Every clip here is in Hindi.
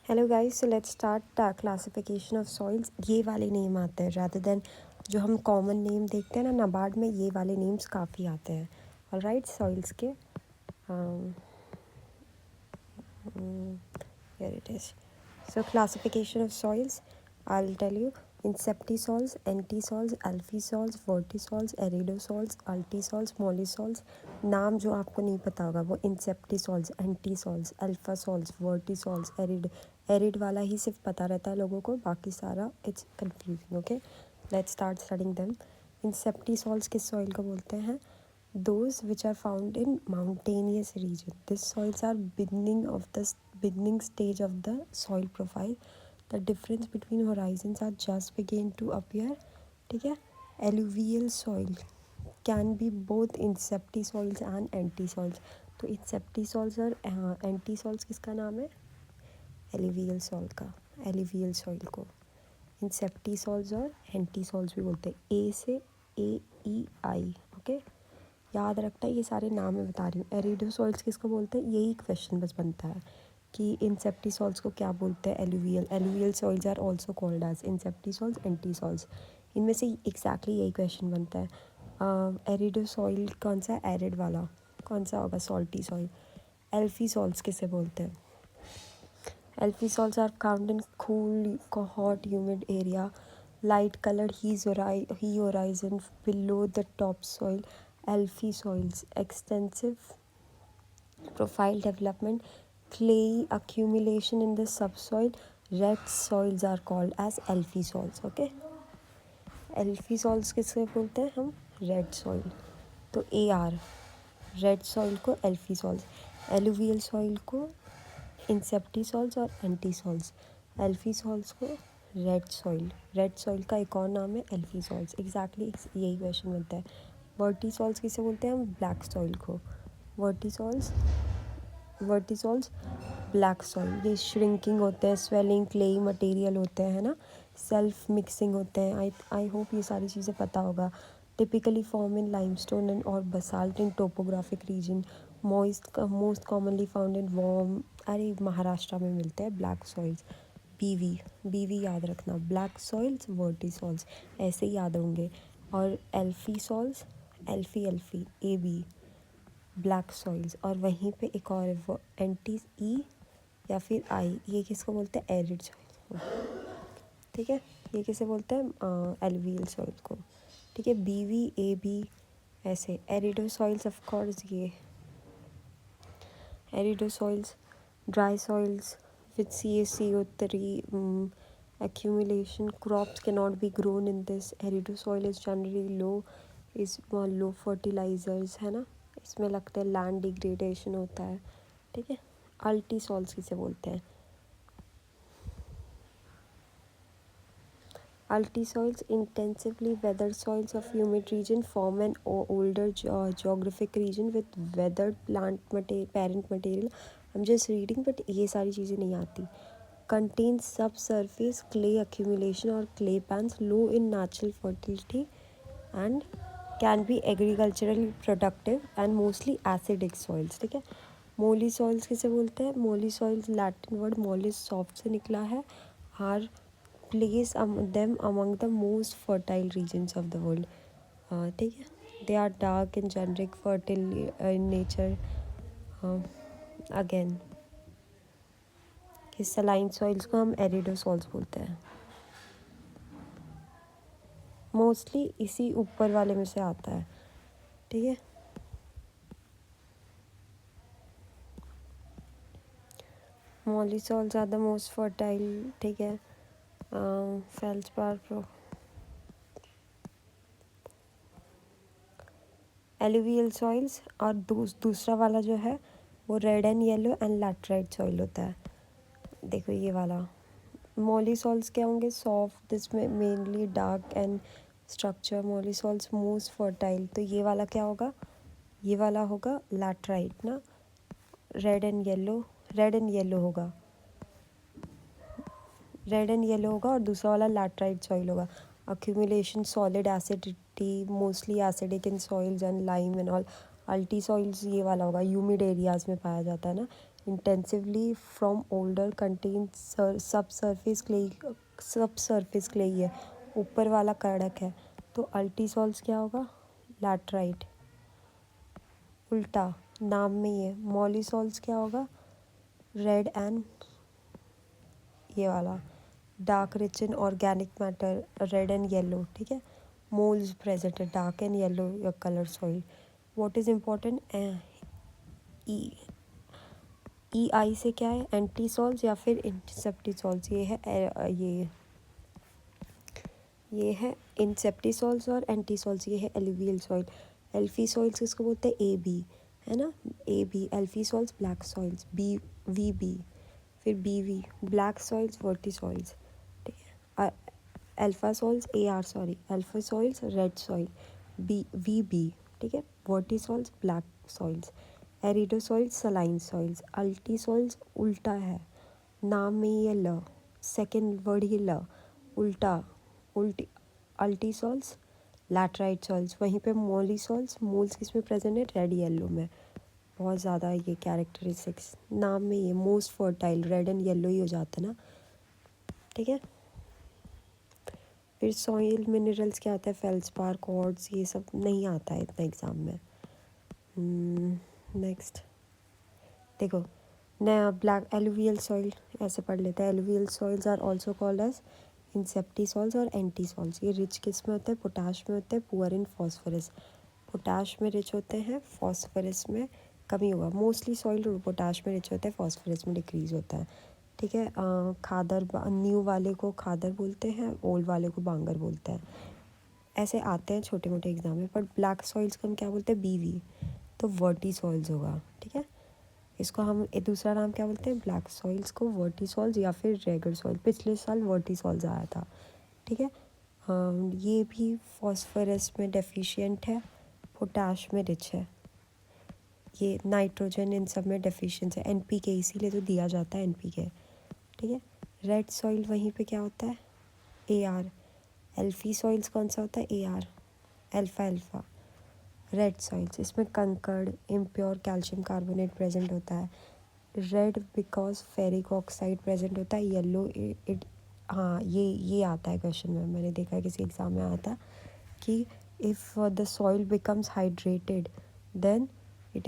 Hello guys, so let's start classification of soils. ये वाले नेम आते हैं रादर देन जो हम कॉमन नेम देखते हैं ना नाबार्ड में, ये वाले नेम्स काफ़ी आते हैं। ऑलराइट, सॉइल्स के here it is. So classification of soils, I'll tell you: inceptisols, antisols, alphisols, vertisols, aridosols, altisols, molisols। नाम जो आपको नहीं पता होगा वो इंसेप्टिसॉल्स, एंटीसॉल्स, अल्फासॉल्स, वर्टिसॉल्स, एरिड वाला ही सिर्फ पता रहता है लोगों को, बाकी सारा it's confusing. Okay, let's start studying them. Inceptisols किस सॉइल को बोलते हैं? Those which are found in mountainous region. These soils are beginning stage of the soil profile. The difference between horizons are just begin to appear. ठीक है, alluvial soil can be both incepty soils and anti soils. तो incepty soils और anti soils किसका नाम है? alluvial soil का, alluvial soil को incepty soils और anti soils भी बोलते हैं। ए से AEI। ओके, याद रखना, ये सारे नाम मैं बता रही हूँ। एरिडोसॉइल्स किसको बोलते हैं, यही क्वेश्चन बस बनता है कि इंसेप्टिसॉल्स को क्या बोलते हैं। Alluvial soils are also called as inceptisols, entisols. इनमें से एग्जैक्टली यही क्वेश्चन बनता है। एरिडोसॉइल कौन सा है? एरिड वाला कौन सा होगा? Salty soil. एल्फीसॉल्स किसे बोलते हैं? Alfisols are found in cool, hot, humid area, light colored he horizon below the topsoil. Alphy soils, extensive profile development, clayey accumulation in the subsoil. Red soils are called as alphy soils. Okay, alphy soils किससे बोलते हैं हम? Red soil. तो AR रेड सॉइल को एल्फी सॉइल्स, एलुवियल सॉइल को इंसेप्टी सॉइल्स और एंटी सॉइल्स, एल्फी सॉइल्स को रेड सॉइल का एक और नाम है एल्फी सॉइल्स। एग्जैक्टली यही क्वेश्चन बनता है। वर्टी सॉइल्स किसे बोलते हैं हम? ब्लैक सॉइल को। वर्टिसॉल्स ब्लैक सॉइल, ये श्रिंकिंग होते हैं, स्वेलिंग, क्लेई मटेरियल होते हैं, है ना, सेल्फ मिक्सिंग होते हैं। आई होप ये सारी चीज़ें पता होगा। Typically form in limestone and और basalt in topographic region. Most commonly found in warm, अरे महाराष्ट्र में मिलते हैं ब्लैक सॉइल्स। बीवी याद रखना, ब्लैक सॉइल्स, वर्टिसॉल्स ऐसे ही याद होंगे। और एल्फी सॉइल्स, एल्फी AB ब्लैक सॉइल्स। और वहीं पे एक और है वो एंटी ई या फिर आई, ये किसको बोलते हैं? एरिड सॉइल को। ठीक है, ये किसे बोलते हैं? एलुवियल सॉइल को। ठीक है, BVAB ऐसे। एरिडोसॉइल्स ऑफ कोर्स, ये aridisols dry soils with CaCO3 accumulation. Crops cannot be grown in this. Aridosoil is generally low fertilizers, है ना, इसमें लगता है लैंड डिग्रेडेशन होता है। ठीक है, अल्टी सॉइल्स किसे बोलते हैं? अल्टी soils intensively weathered soils of humid region form an older geographic region with weathered parent material. I'm just reading, but ये सारी चीज़ें नहीं आती। Contains subsurface clay accumulation or clay pans, low in natural fertility and can be agriculturally productive and mostly acidic soils. ठीक है, मोली सॉइल्स किसे बोलते हैं? Mollisols Latin word mollis soft से निकला है। Are place them among the most fertile regions of the world. ठीक है, they are dark and generic, fertile in nature. Again इस सलाइन सॉइल्स को हम एरिडोसॉल्स बोलते हैं। मोस्टली इसी ऊपर वाले में से आता है। ठीक है, mollisols are the most fertile. ठीक है, फेल्सपार प्रो एलुवियल सॉइल्स। और दूसरा वाला जो है वो red and yellow and laterite soil होता है। देखो ये वाला मोली सॉइल्स क्या होंगे? सॉफ्ट, जिसमें मेनली डार्क एंड स्ट्रक्चर। मोली सॉइल्स मोस्ट फर्टाइल, तो ये वाला क्या होगा? ये वाला होगा लैटराइट ना, रेड एंड येलो होगा, रेड एंड येलो होगा। और दूसरा वाला लैटराइट सॉइल होगा। Accumulation solid acidity, mostly acidic in soils and lime and all. अल्टी soils ये वाला होगा, ह्यूमिड एरियाज में पाया जाता है ना। इंटेंसिवली फ्रॉम ओल्डर कंटेन सब सरफेस क्ले ही है, ऊपर वाला कड़क है। तो अल्टीसॉल्स क्या होगा, लैटराइट, उल्टा नाम में ही है। मॉलीसॉल्स क्या होगा, रेड एंड ये वाला dark rich in organic matter, red and yellow, ठीक है। मोल्स प्रेजेंट है, dark and yellow colour soil. What is important, E E I से क्या है, एंटीसॉल्स या फिर इंसेप्टिसॉल्स, ये है इंसेप्टिसॉल्स और एंटीसॉल्स, ये है एलुवियल सॉइल। एल्फी सॉइल्स किसको बोलते हैं, ए बी, है ना, A B alfisols, black soils B, V B, फिर B V black soils, vertisols, ठीक है। Alfisols A R, sorry alfisols red soil, B V B, ठीक है। Vertisols black soils, aridisols saline soils. Ultisols उल्टा है, नाम में ही है ल, सेकेंड वर्ड ही ल, उल्टा, उल्टी अल्टी सॉल्स लैटराइट सॉल्स। वहीं पे मोली सॉल्स, मोल्स किस में प्रेजेंट है, रेड येलो में। बहुत ज़्यादा ये कैरेक्टरिस्टिक्स नाम में ये most fertile, red and yellow ही हो जाता है ना, ठीक है। फिर सॉइल मिनरल्स क्या आता है, फेल्सपार, क्वार्ट्ज, ये सब नहीं आता है इतना एग्ज़ाम में। नेक्स्ट देखो, नया ब्लैक एलुवियल सॉइल, ऐसे पढ़ लेते हैं। Alluvial soils are also called as inceptisols और एंटीसॉल्स। ये रिच किस में होते हैं, पोटाश में होते हैं, पुअर इन फॉस्फोरस। पोटाश में रिच होते हैं, फॉस्फोरस में कमी होगा। मोस्टली सॉइल पोटाश में रिच होते हैं, फॉस्फोरस में डिक्रीज होता है, ठीक है। खादर, न्यू वाले को खादर बोलते हैं, ओल्ड वाले को बांगर बोलते हैं। ऐसे आते हैं छोटे मोटे एग्जाम में। पर ब्लैक सॉइल्स को हम क्या बोलते हैं, बीवी, तो वर्टी सॉइल्स होगा, ठीक है। इसको हम दूसरा नाम क्या बोलते हैं, ब्लैक सॉइल्स को वर्टी सॉइल्स या फिर रेगर सॉइल। पिछले साल वर्टी सॉइल्स आया था, ठीक है। ये भी फॉस्फोरस में डेफिशिएंट है, पोटाश में रिच है, ये नाइट्रोजन इन सब में डेफिशिएंट है, एनपीके इसीलिए तो दिया जाता है एनपीके, ठीक है। रेड सॉइल वहीं पे क्या होता है, ए आर। एल्फी सॉइल्स कौन सा होता है, A R, alpha alpha. Red soils, इसमें कंकड़, इम्प्योर कैल्शियम कार्बोनेट प्रेजेंट होता है। Red because ferric oxide present होता है। येलो इट, हाँ ये आता है क्वेश्चन में, मैंने देखा है किसी एग्जाम में आया था कि if the soil becomes hydrated then it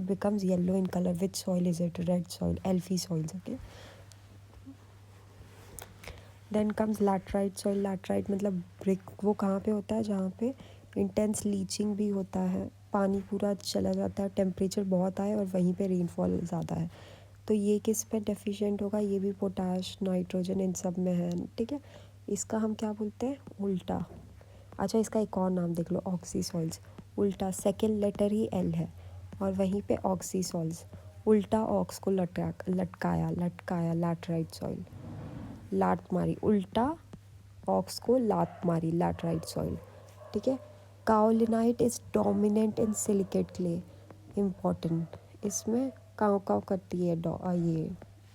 becomes yellow in color. Which soil is it, red soil, alphy soils, okay. Then comes laterite soil. laterite मतलब ब्रिक, वो कहाँ पे होता है, जहाँ पे इंटेंस लीचिंग भी होता है, पानी पूरा चला जाता है, टेम्परेचर बहुत आए और वहीं पे रेनफॉल ज़्यादा है। तो ये किस पे डेफिशिएंट होगा, ये भी पोटाश, नाइट्रोजन इन सब में है, ठीक है। इसका हम क्या बोलते हैं, उल्टा। अच्छा, इसका एक और नाम देख लो, ऑक्सी सॉइल्स। उल्टा सेकेंड लेटर ही एल है, और वहीं पे ऑक्सी सॉइल्स, उल्टा ऑक्स को लटकाया लटकाया, लैटराइट सॉइल, लात मारी, उल्टा ऑक्स को लात मारी, लैटराइट सॉइल, ठीक है। Kaolinite is dominant in silicate clay, important, इसमें काव काव करती है ये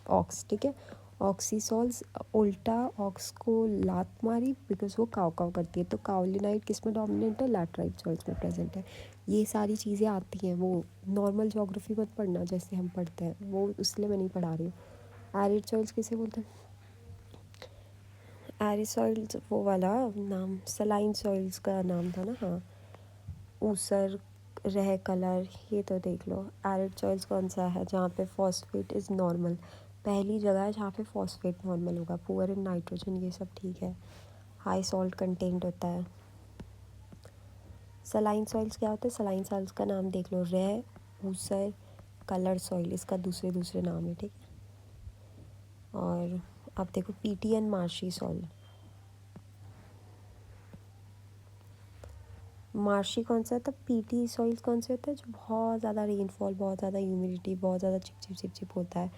ऑक्स, ठीक है। ऑक्सीसॉल्स उल्टा ऑक्स को लात मारी बिकॉज वो काव काव करती है। तो काओलिनाइट किस में डोमिनेंट है, लैटराइट सॉइल्स में प्रेजेंट है। ये सारी चीज़ें आती हैं, वो नॉर्मल ज्योग्राफी मत पढ़ना जैसे हम पढ़ते हैं, वो इसलिए मैं नहीं पढ़ा रही हूँ। एरिड सॉइल्स किसे बोलते हैं, एरिड सॉइल्स वो वाला नाम सलाइन सॉइल्स का नाम था ना, हाँ, ऊसर, रह कलर, ये तो देख लो। एरिड सॉइल्स कौन सा है, जहाँ पे फॉस्फेट इज़ नॉर्मल, पहली जगह है जहाँ पे फॉस्फेट नॉर्मल होगा। पुअर इन नाइट्रोजन, ये सब ठीक है। हाई सॉल्ट कंटेंट होता है। सलाइन सॉइल्स क्या होते हैं, सलाइन सॉइल्स का नाम देख लो, रह, ऊसर, कलर सॉइल, इसका दूसरे दूसरे नाम है, ठीक है। और अब देखो PT and marshy soil. Marshy कौन सा होता है, पीटी सॉइल्स कौन से होता है, जो बहुत ज़्यादा रेनफॉल, बहुत ज़्यादा ह्यूमिडिटी, बहुत ज़्यादा चिपचिप होता है,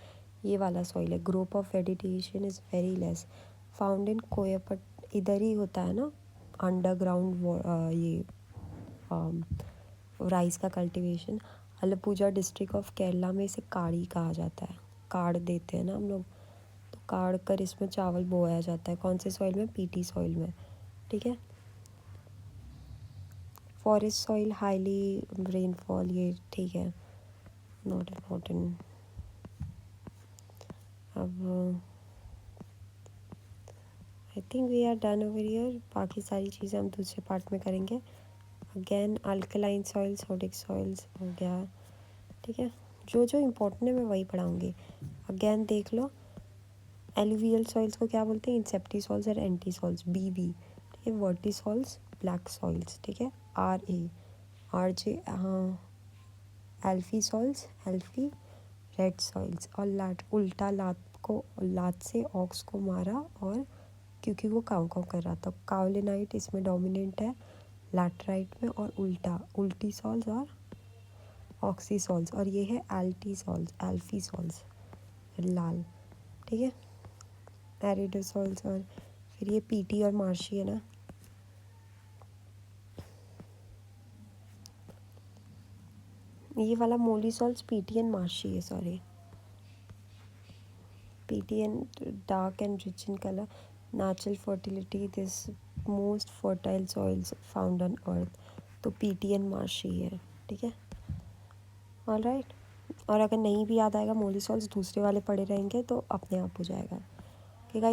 ये वाला सॉइल है। Growth of vegetation is very less, found in कोयपट, इधर ही होता है ना अंडरग्राउंड, ये राइस का cultivation. Alappuzha district of Kerala में इसे काड़ी कहा जाता है, काड़ देते हैं ना हम लोग, तो काड़ कर इसमें चावल बोया जाता है। कौन से सॉइल में, पीटी सॉइल में, ठीक है। फॉरेस्ट सॉइल हाईली रेनफॉल, ये ठीक है। Not important. अब I think we are done over here. बाकी सारी चीज़ें हम दूसरे पार्ट में करेंगे। Again alkaline soil, sodic soils हो गया, ठीक है। जो जो इम्पोर्टेंट है मैं वही पढ़ाऊँगी। अगेन देख लो, एलुवियल सॉइल्स को क्या बोलते हैं? इंसेप्टी सॉइल्स और एंटी सॉइल्स, BB, ठीक है। वर्टिसॉल्स, ब्लैक सॉइल्स, ठीक है। RJ, हाँ, एल्फी सॉइल्स, एल्फी, रेड सॉइल्स। और उल्टा लात से ऑक्स को मारा, और क्योंकि वो काव काव कर रहा था। कावलिनाइट इसमें डोमिनेंट है, लैटराइट में, और उल्टी सॉल्स और ऑक्सी सॉल्स। और ये है एल्टी सॉल्स, एल्फी सॉल्स, लाल, ठीक है। एरिडोसॉल्स, और फिर ये पीटी और मार्शी है ना। ये वाला मोलिसॉल्स पीटी एंड मार्शी है, sorry. PT and dark and rich in colour, natural fertility, this most fertile soils found on earth. तो पीटी एंड मार्शी है, ठीक है। ऑलराइट। और अगर नहीं भी याद आएगा, मोलिसॉल्स दूसरे वाले पड़े रहेंगे तो अपने आप हो जाएगा।